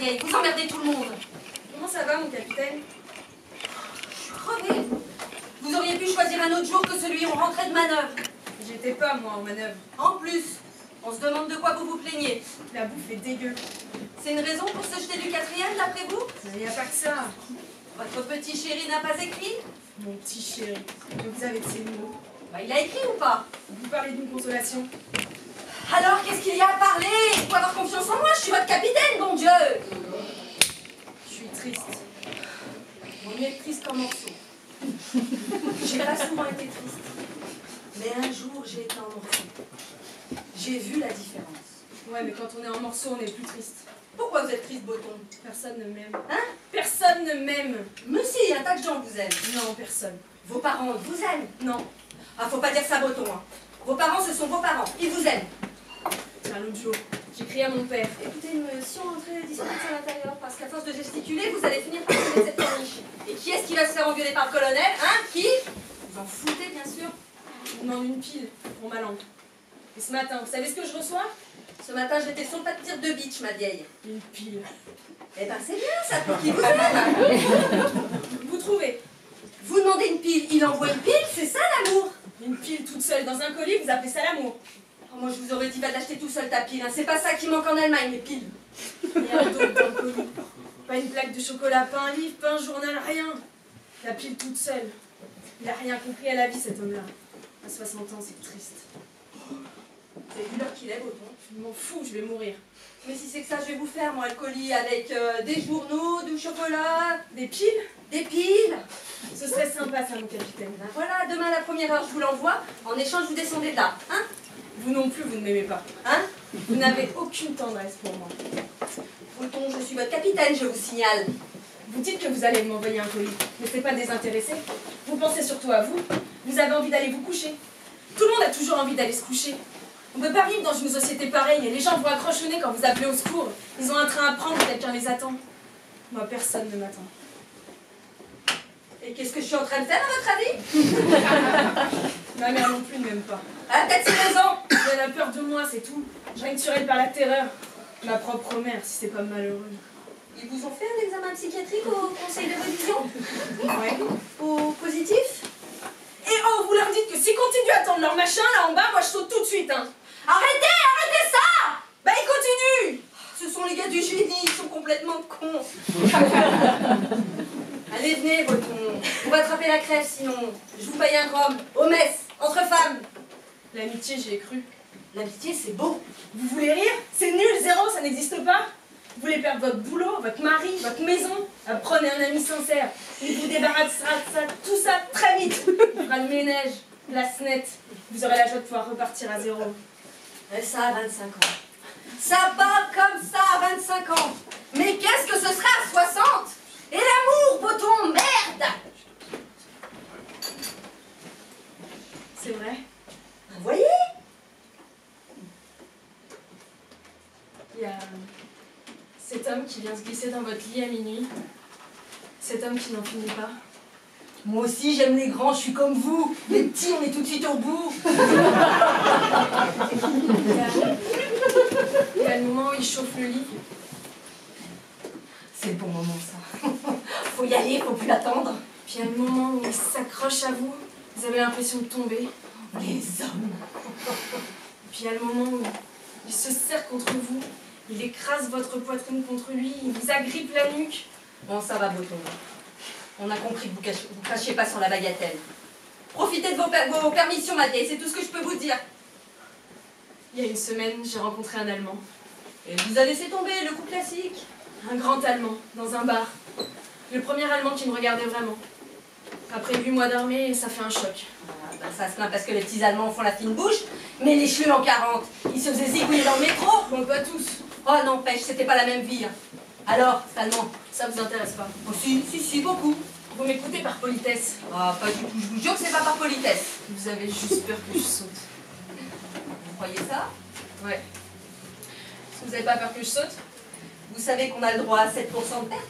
vieille. Vous emmerdez tout le monde. Comment ça va, mon capitaine? Je suis crevée. Vous auriez pu choisir un autre jour que celui où on rentrait de manœuvre. J'étais pas, moi, en manœuvre. En plus, on se demande de quoi vous vous plaignez. La bouffe est dégueu. C'est une raison pour se jeter du 4e, d'après vous? Il n'y a pas que ça. Votre petit chéri n'a pas écrit? Mon petit chéri, que vous avez de ces mots. Bah, il a écrit ou pas? Vous parlez d'une consolation. Alors, qu'est-ce qu'il y a à parler? Il faut avoir confiance en moi, je suis votre capitaine, bon Dieu! Je suis triste. Vaut mieux être triste qu'en morceaux. J'ai pas souvent été triste. Mais un jour, j'ai été en morceaux. J'ai vu la différence. Ouais, mais quand on est en morceaux, on est plus triste. Pourquoi vous êtes triste, Boton? Personne ne m'aime. Hein? Personne ne m'aime. Mais si, il y a un tas de gens vous aiment. Non, personne. Vos parents vous aiment? Non. Ah, faut pas dire ça, Boton. Hein. Vos parents, ce sont vos parents. Ils vous aiment. Tiens, l'autre jour, j'ai crié à mon père. Écoutez, si on rentrait discrètement à l'intérieur, parce qu'à force de gesticuler, vous allez finir par connaître cette corniche. Et qui est-ce qui va se faire engueuler par le colonel? Hein? Qui? Vous en foutez, bien sûr. Je demande une pile pour ma lampe. Et ce matin, vous savez ce que je reçois? Ce matin, j'étais sur le pas de tir de beach, ma vieille. Une pile. Eh ben, c'est bien, ça, pour qui vous aime. Vous trouvez? Vous demandez une pile, il envoie une pile, c'est ça l'amour. Une pile toute seule dans un colis, vous appelez ça l'amour? Oh, moi, je vous aurais dit, va l'acheter tout seul, ta pile. Hein. C'est pas ça qui manque en Allemagne, les piles. Rien d'autre dans le colis. Pas une plaque de chocolat, pas un livre, pas un journal, rien. La pile toute seule. Il a rien compris à la vie, cet homme-là. À 60 ans, c'est triste. C'est vu l'heure qu'il est, Boton. Je m'en fous, je vais mourir. Mais si c'est que ça, je vais vous faire, moi, le colis avec des journaux, du chocolat, Des piles? des piles. Ce serait sympa, ça, mon capitaine. Ben voilà, demain à la première heure, je vous l'envoie. En échange, vous descendez de là. Hein? Vous non plus, vous ne m'aimez pas. Hein? Vous n'avez aucune tendresse pour moi. Boton, je suis votre capitaine, je vous signale. Vous dites que vous allez m'envoyer un colis, mais c'est pas désintéressé. Vous pensez surtout à vous. Vous avez envie d'aller vous coucher. Tout le monde a toujours envie d'aller se coucher. On ne peut pas vivre dans une société pareille et les gens vous accrochent au nez quand vous appelez au secours. Ils ont un train à prendre, quelqu'un les attend. Moi, personne ne m'attend. Et qu'est-ce que je suis en train de faire, à votre avis? Ma mère non plus ne m'aime pas. Ah, peut-être c'est raison. Elle a peur de moi, c'est tout. Je règne sur elle par la terreur. Ma propre mère, si c'est pas malheureux. Ils vous ont fait un examen psychiatrique au conseil de révision? Ouais. Au positif? Et oh, vous leur dites que s'ils continuent à attendre leur machin là en bas, moi je saute tout de suite, hein. Arrêtez ça! Bah ils continuent! Ce sont les gars du génie, ils sont complètement cons. Allez, venez, Boton. On va attraper la crève, sinon. Je vous paye un rhum. Au mess, entre femmes. L'amitié, j'y ai cru. L'amitié, c'est beau. Vous voulez rire? C'est nul, zéro, ça n'existe pas. Vous voulez perdre votre boulot, votre mari, votre maison? Prenez un ami sincère. Il vous débarrassera de ça, tout ça très vite. Il fera le ménage, place nette. Vous aurez la joie de pouvoir repartir à zéro. Et ça à 25 ans. Ça part comme ça à 25 ans. Mais qu'est-ce que ce sera à 60? Et l'amour, Boton, merde! C'est vrai? Vous voyez? Il y a cet homme qui vient se glisser dans votre lit à minuit. Cet homme qui n'en finit pas. Moi aussi, j'aime les grands, je suis comme vous. Les petits, on est tout de suite au bout. Il y a le moment où il chauffe le lit. C'est le bon moment, ça. Faut y aller, faut plus attendre. Puis il y a le moment où il s'accroche à vous. Vous avez l'impression de tomber. Les hommes. Puis il y a le moment où il se serre contre vous. Il écrase votre poitrine contre lui. Il vous agrippe la nuque. Bon, ça va, Boton. On a compris que vous crachiez pas sur la bagatelle. Profitez de vos permissions, ma vieille, c'est tout ce que je peux vous dire. Il y a une semaine, j'ai rencontré un Allemand. Et vous a laissé tomber, le coup classique. Un grand Allemand, dans un bar. Le premier Allemand qui me regardait vraiment. Après 8 mois d'armée, ça fait un choc. Ah, ben ça se plaint parce que les petits Allemands font la fine bouche, mais les chelus en 40, ils se faisaient zigouiller dans le métro. Bon, pas tous. Oh, n'empêche, c'était pas la même vie. Hein. Alors, c'est allemand. Ça vous intéresse pas. Oh, si, beaucoup. Vous m'écoutez par politesse. Ah, pas du tout, je vous jure que c'est pas par politesse. Vous avez juste peur que je saute. Vous croyez ça? Ouais. Vous avez pas peur que je saute? Vous savez qu'on a le droit à 7% de perte?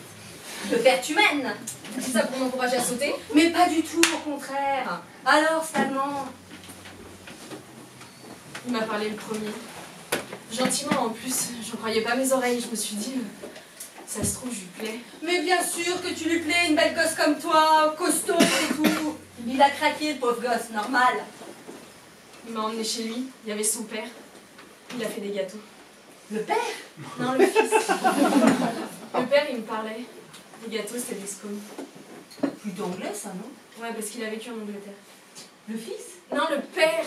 De perte humaine. C'est ça pour m'encourager à sauter? Mais pas du tout, au contraire. Alors, c'est allemand. Il m'a parlé le premier. Gentiment en plus, j'en croyais pas mes oreilles. Je me suis dit, Ça se trouve, je lui plais. Mais bien sûr que tu lui plais, une belle gosse comme toi, costaud et tout. Il a craqué, le pauvre gosse, normal. Il m'a emmené chez lui, il y avait son père. Il a fait des gâteaux. Le père? Non, le fils. Le père, il me parlait. Les gâteaux, c'était des scones. Plutôt anglais, ça, non? Ouais, parce qu'il a vécu en Angleterre. Le fils? Non, le père.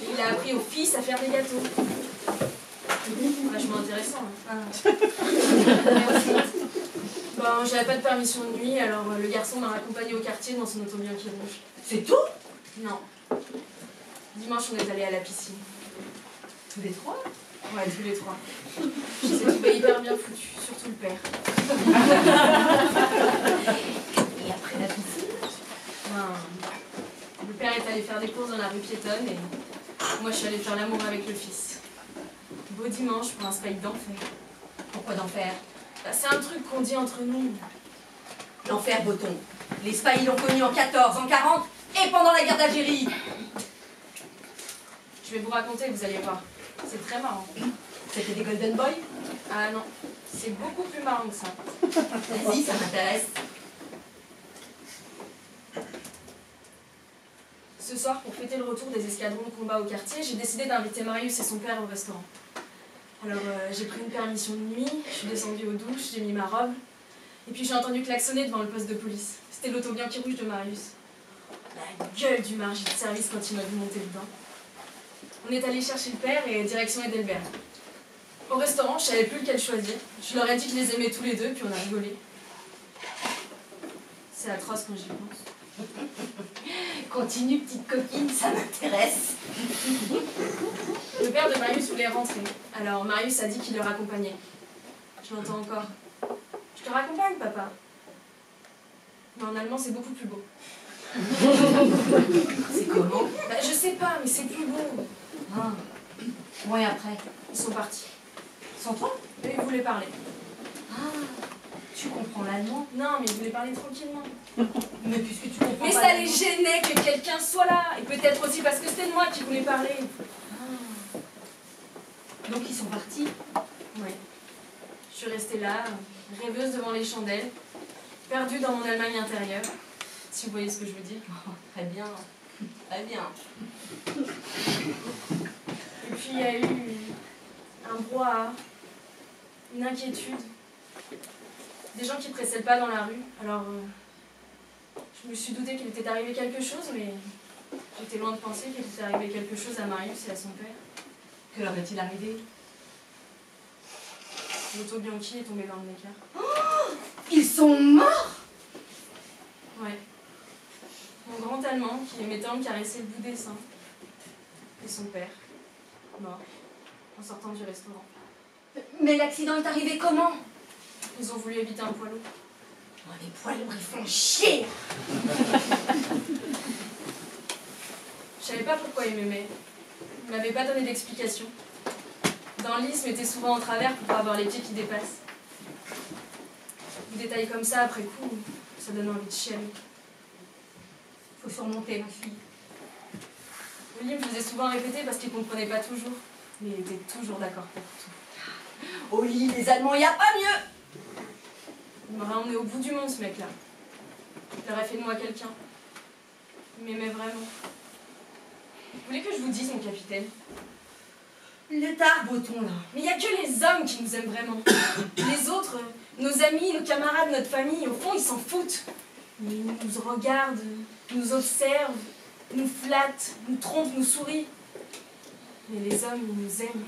Il a appris au fils à faire des gâteaux. Vachement intéressant. Hein. Bon, j'avais pas de permission de nuit, alors le garçon m'a raccompagné au quartier dans son auto bien qui rouge. C'est tout? Non. Dimanche, on est allé à la piscine. Tous les trois? Ouais, tous les trois. Je les ai trouvés hyper bien foutus, surtout le père. Et après la piscine? Le père est allé faire des courses dans la rue piétonne et moi je suis allée faire l'amour avec le fils. Beau dimanche pour un spike d'enfer. Pourquoi d'enfer? Bah, c'est un truc qu'on dit entre nous. L'enfer, Boton. Les Spahis l'ont connu en 14, en 40 et pendant la guerre d'Algérie. Je vais vous raconter, vous allez voir. C'est très marrant. C'était des Golden Boys? Ah non, c'est beaucoup plus marrant que ça. Vas-y, ça m'intéresse. Ce soir, pour fêter le retour des escadrons de combat au quartier, j'ai décidé d'inviter Marius et son père au restaurant. Alors j'ai pris une permission de nuit, je suis descendue aux douches, j'ai mis ma robe, et puis j'ai entendu klaxonner devant le poste de police. C'était l'auto bien qui rouge de Marius. La gueule du margin de service quand il m'a vu monter dedans. On est allé chercher le père et direction Edelberg. Au restaurant, je savais plus lequel choisir. Je leur ai dit que je les aimais tous les deux, puis on a rigolé. C'est atroce quand j'y pense. Continue, petite coquine, ça m'intéresse. Le père de Marius voulait rentrer, alors Marius a dit qu'il le raccompagnait. Je l'entends encore. Je te raccompagne, papa. Mais en allemand, c'est beaucoup plus beau. C'est comment? Bah, je sais pas, mais c'est plus beau. Ah. Bon, et après? Ils sont partis. Sans toi? Eux, ils voulaient parler. Ah, tu comprends l'allemand? Non, mais ils voulaient parler tranquillement. Mais puisque tu comprends Mais pas ça les l'allemand- gênait que quelqu'un soit là. Et peut-être aussi parce que c'était de moi qui voulais parler. Ah. Donc ils sont partis? Oui. Je suis restée là, rêveuse devant les chandelles, perdue dans mon Allemagne intérieure. Si vous voyez ce que je veux dire. Oh, très bien. Très bien. Et puis il y a eu un brouhaha, une inquiétude. Des gens qui pressaient le pas dans la rue. Alors, je me suis doutée qu'il était arrivé quelque chose, mais j'étais loin de penser qu'il était arrivé quelque chose à Marius et à son père. Que leur est-il arrivé? L'auto Bianchi est tombé dans le écart. Oh, ils sont morts? Ouais. Mon grand Allemand qui aimait tant me caresser le bout des seins. Et son père, mort, en sortant du restaurant. Mais l'accident est arrivé comment? Ils ont voulu éviter un poids lourd. Oh, les poids lourds, ils font chier. Je savais pas pourquoi il m'aimait. Il m'avait pas donné d'explication. Dans le lit, il se mettait souvent en travers pour pas avoir les pieds qui dépassent. Des détails comme ça, après coup, ça donne envie de chialer. Faut surmonter, ma fille. Willy me faisait souvent répéter parce qu'il comprenait pas toujours. Mais il était toujours d'accord pour tout. Au lit, les Allemands, y a pas mieux. Il m'aurait emmené au bout du monde, ce mec-là. Il aurait fait de moi quelqu'un. Il m'aimait vraiment. Vous voulez que je vous dise, mon capitaine? Le tard, Boton, là. Mais il n'y a que les hommes qui nous aiment vraiment. Les autres, nos amis, nos camarades, notre famille, au fond, ils s'en foutent. Ils nous regardent, nous observent, nous flattent, nous trompent, nous sourient. Mais les hommes, ils nous aiment.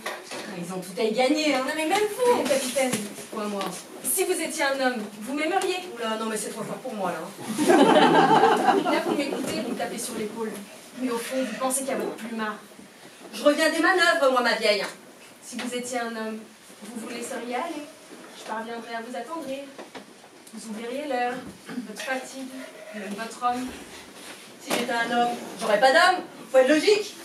Ils ont tout à y gagner, hein. Non mais même vous, mon capitaine, Quoi, moi? si vous étiez un homme, vous m'aimeriez. Oula, non, mais c'est trop fort pour moi, là. Là, vous m'écoutez, vous me tapez sur l'épaule. Mais au fond, vous pensez qu'il y a votre plumard. Je reviens des manœuvres, moi, ma vieille. Si vous étiez un homme, vous vous laisseriez aller. Je parviendrais à vous attendrir. Vous oublieriez l'heure, votre fatigue, même votre homme. Si j'étais un homme, j'aurais pas d'homme. Faut être logique.